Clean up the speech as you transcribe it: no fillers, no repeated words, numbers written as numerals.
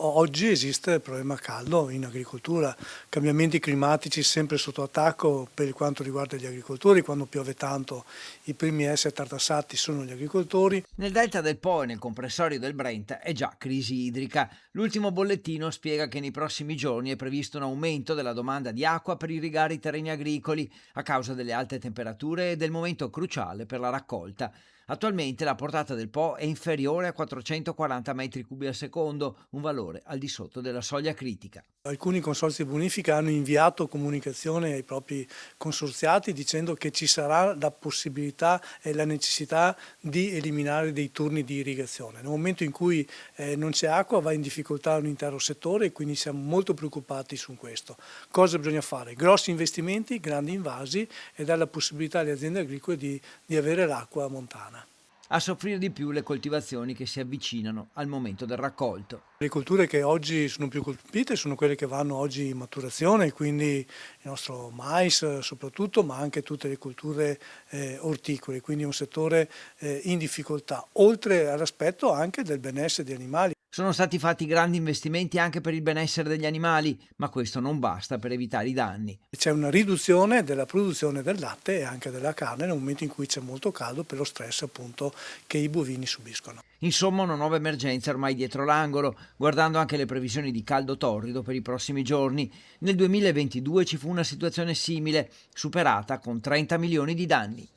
oggi esiste il problema caldo in agricoltura, cambiamenti climatici sempre sotto attacco per quanto riguarda gli agricoltori, quando piove tanto i primi a essere tartassati sono gli agricoltori. Nel delta del Po e nel comprensorio del Brent è già crisi idrica. L'ultimo bollettino spiega che nei prossimi giorni è previsto un aumento della domanda di acqua per irrigare i terreni agricoli a causa delle alte temperature e del momento cruciale per la raccolta. Attualmente la portata del Po è inferiore a 440 metri cubi al secondo, un valore al di sotto della soglia critica. Alcuni consorzi di bonifica hanno inviato comunicazione ai propri consorziati dicendo che ci sarà la possibilità e la necessità di eliminare dei turni di irrigazione. Nel momento in cui non c'è acqua va in difficoltà un intero settore e quindi siamo molto preoccupati su questo. Cosa bisogna fare? Grossi investimenti, grandi invasi e dare la possibilità alle aziende agricole di avere l'acqua montana. A soffrire di più le coltivazioni che si avvicinano al momento del raccolto. Le colture che oggi sono più colpite sono quelle che vanno oggi in maturazione, quindi il nostro mais soprattutto, ma anche tutte le colture orticole, quindi un settore in difficoltà, oltre all'aspetto anche del benessere degli animali. Sono stati fatti grandi investimenti anche per il benessere degli animali, ma questo non basta per evitare i danni. C'è una riduzione della produzione del latte e anche della carne nel momento in cui c'è molto caldo per lo stress appunto che i bovini subiscono. Insomma, una nuova emergenza ormai dietro l'angolo, guardando anche le previsioni di caldo torrido per i prossimi giorni. Nel 2022 ci fu una situazione simile, superata con 30 milioni di danni.